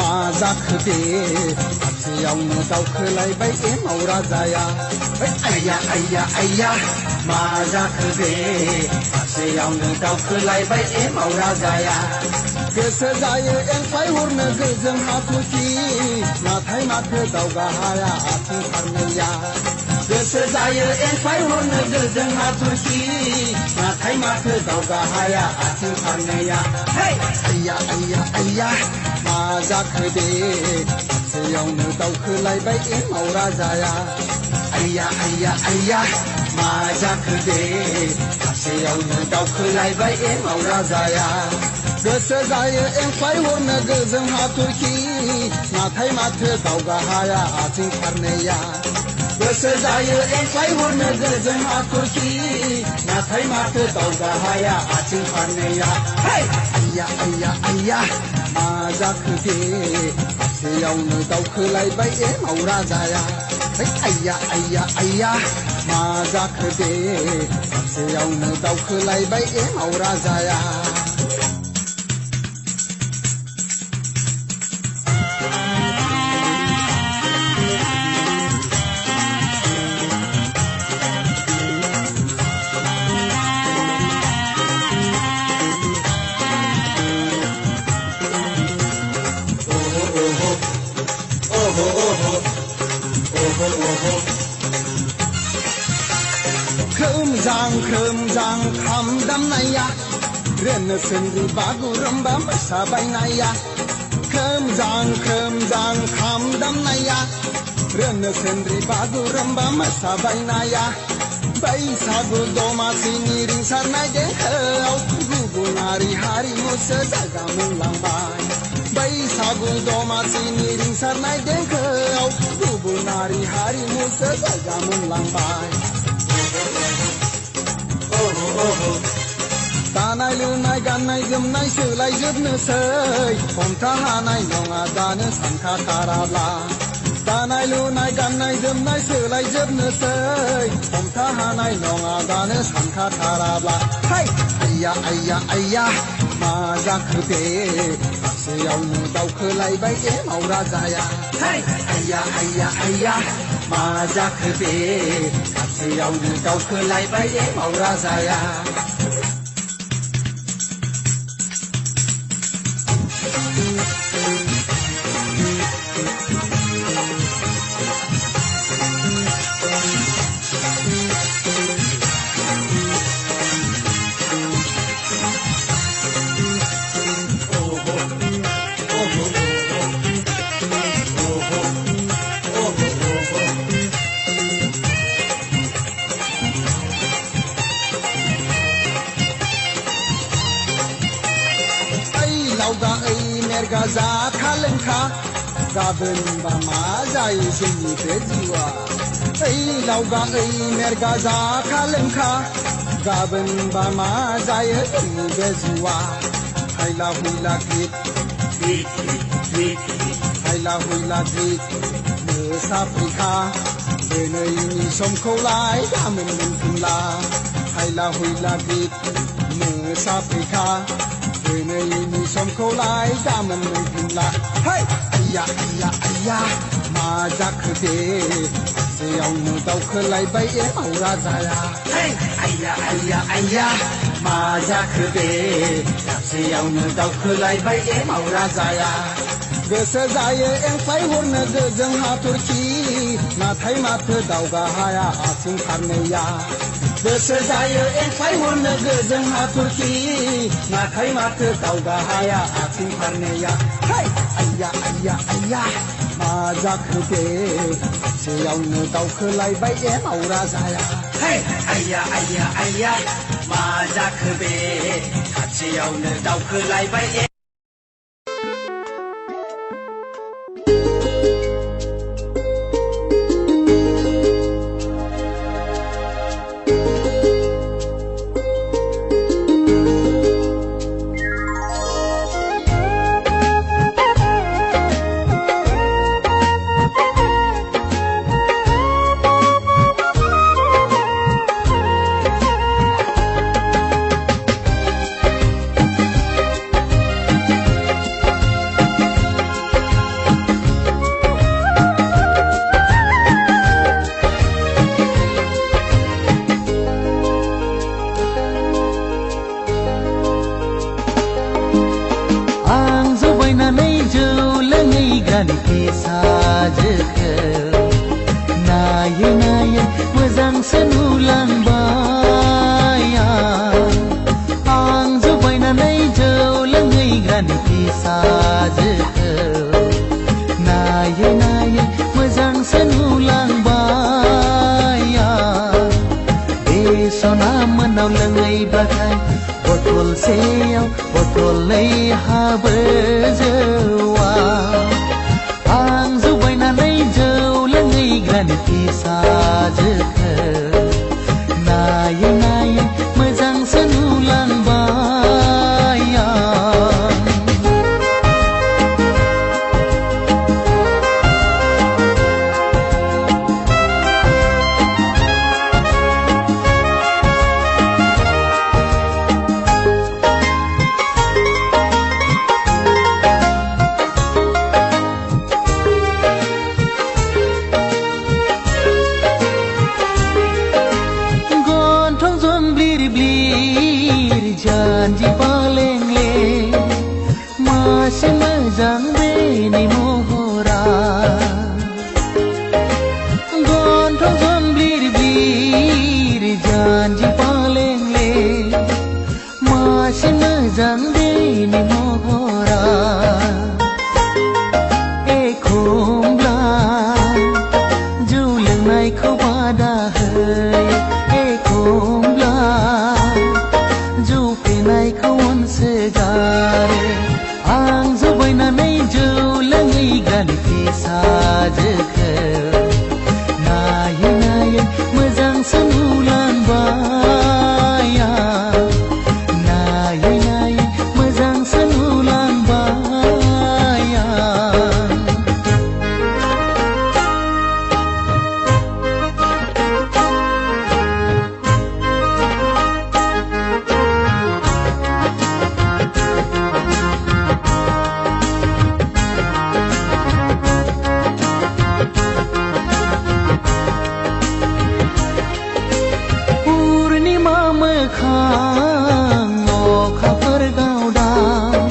मा जाखो दे खाथियावनो दावखोलायबाय एमाव राजाया आइया आइया आइया मा जाखो दे खाथियावनो दावखोलायबाय एमाव राजाया गोसो जायो एंख्लाय हरनो गोजों हाथरखि नाथाय माथो दावगा हाया आथिं फारनैया गोसो जायो एंख्लाय हरनो गोजों हाथरखि नाथाय माथो दावगा हाया आथिं फारनैया आइया आइया आइया मा जाखो दे खाथियावनो दावखोलायबाय एमाव राजाया आइया आइया आइया मा जाखो दे खाथियावनो दावखोलायबाय एमाव राजाया गोसो जायो एंख्लाय हरनो गोजों हाथरखि नाथाय माथो दावगा हाया आथिं फारनैया गोसो जायो एंख्लाय हरनो गोजों हाथरखि नाथाय माथो दावगा हाया आथिं फारनैया आइया आइया आइया मा जाखो दे खाथियावनो दावखोलायबाय एमाव राजाया आइया आइया आइया मा जाखो दे खाथियावनो दावखोलायबाय एमाव राजाया kromjang kham damnaya rena sendri baguramba mosabaynaya kromjang kham damnaya rena sendri baguramba mosabaynaya बैसागु दमासिनि रिंसारनाय देंखोआव गुबुनारि हारिमुसो जागामोनलांबाय बैसागु दमासिनि रिंसारनाय देंखोआव गुबुनारि हारिमुसो जागामोनलांबाय दानाय लुनाय गाननाय जोमनाय सोलायजोबनोसै हमथाहानाय नङा दानो सानखाथाराब्ला दानाय लुनाय गाननाय जोमनाय सोलायजोबनोसै हमथाहानाय नङा दानो सानखाथाराब्ला आइया आइया आइया मा जाखो दे खाथियावनो दावखोलायबाय एमाव राजाया आइया आइया आइया मा जाखो दे खाथियावनो दावखोलायबाय एमाव राजाया मेरगा जाखा लोंखा गाबोनबा मा जायो जोंनि बे जिउआ लावगा मेरगा जाखा लोंखा गाबोनबा मा जायो जोंनि बे जिउआ हायला हुइला गित हायला हुइला गित मोसा फैखा दिनैनि समखौलाय गाबोन मोनफिनला हायला हुइला गित मोसा फैखा दिनैनि समखौलाय गाबोन मोनफिनला आइया आइया आइया मा जाखो दे खाथियावनो दावखोलायबाय एमाव राजाया आइया आइया आइया मा जाखो दे खाथियावनो दावखोलायबाय एमाव राजाया गोसो जायो एंख्लाय हरनो गोजों हाथरखि नाथाय माथो दावगा हाया आथिं फारनैया गोसो जायो एंख्लाय हरनो गोजों हाथरखि नाथाय माथो दावगा हाया आथिं फारनैया आइया आइया आइया मा जाखो दे खाथियावनो दावखोलायबाय एमाव राजाया आइया आइया आइया मा जाखो बे खाथियावनो दावखोलायबाय मोजांसो नुलांबाय आं जुबायनानै जौ लोंहैग्रानि फिसाजोखौ नायै नायै मोजांसो नुलांबाय बे सना मोनाव लोंहैब्लाथाय बथलसेयाव बथलनै हाबो जौआ आं जुबायनानै जौ लोंहैग्रानि फिसाजोखौ नायै नायै मोजांसो नुलांबाय janji palengले masih मोजां बेनि महरा गन्थं जंब्लिर ब्लिर janji palengले masih मोजां बेनि महरा एखमब्ला जौ लोंनायखौ बादा होयो एखमब्ला जौ फेनायखौ अनसोगारो आं जुबायनानै जौ लोंहैग्रानि फिसाजोखौ नायै नायै मोजांसो नुलांबाय नायै नायै मोजांसो नुलांबाय मोखां अखाफोर गावदां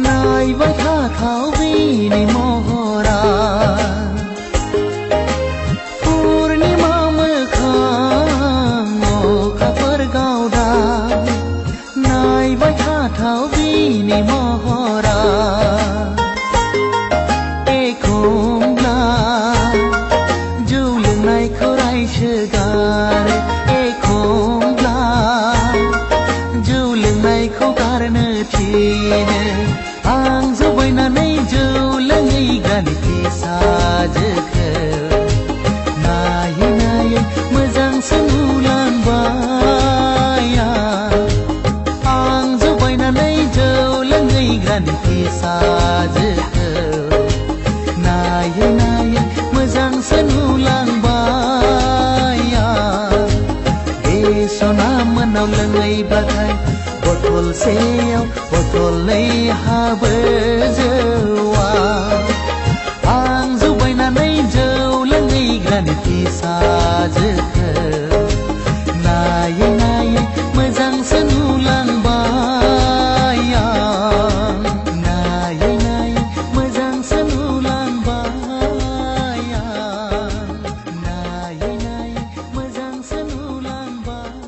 नायबाय थाथाव बेनि महरा पुर्णिमा मोखां अखाफोर गावदां नायबाय थाथाव बेनि महरा एखमब्ला जौ लोंनायखौ रायसोगारो जौ लोंनायखौ गारनो थिनो आं जुबायनानै जौ लोंहैग्रानि फिसाजोखौ नायै नायै मोजांसो नुलांबाय आं जुबायनानै जौ लोंहैग्रानि फिसाजोखौ नायै नायै मोजांसो नुलांबाय सना मोनाव लोंहैब्लाथाय बथलसेयाव बथलनै हाबो जौआ आं जुबायनानै जौ लोंहैग्रानि फिसाजोखौ नायै नायै मोजांसो नुलांबाय नायै नायै मोजांसो नुलांबाय नायै नायै मोजांसो नुलांबाय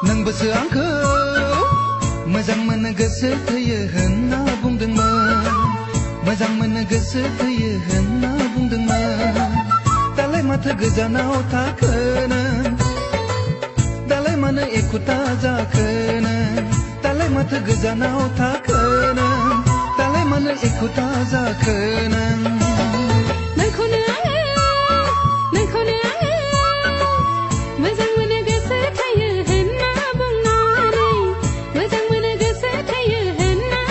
नोंबोसो आंखौ मोजां मोनो गोसो थैयो होनना बुंदोंमोन मोजां मोनो गोसो थैयो होनना बुंदोंमोन दालाय माथो गोजानाव थाखोनो दालाय मानो एखुथा जाखोनो दालाय माथो गोजानाव थाखोनो दालाय मानो एखुथा जाखोनो मोजां मोनो गोसो थैयो होनना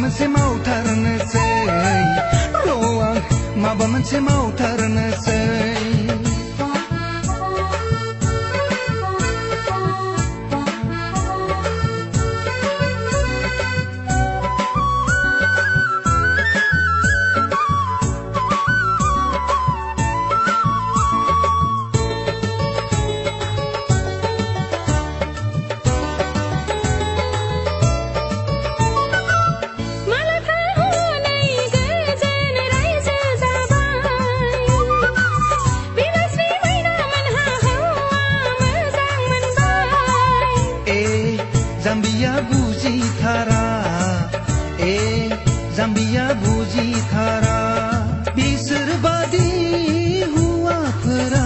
मोनसे मावथारनोसै र' आं माबा मोनसे मावथारनोसै जाम्बिया बुजिथारा जाम्बिया बुजिथारा बिसोर बादि हौवाफोरा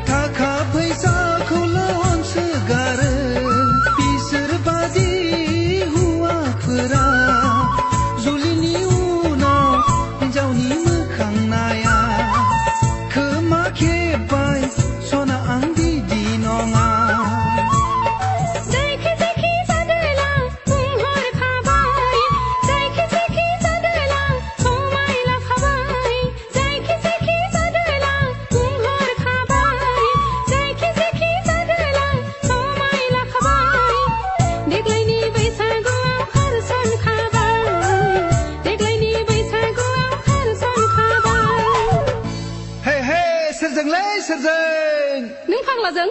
थाखा फैसाखौल' अनसोगारो बिसोर बादि हौवाफोरा जुलिनि उनाव हिन्जावनि मोखां नाया खोमा खेबबाय सना आं बिदि नङा सोरजों नों फाग्लाजों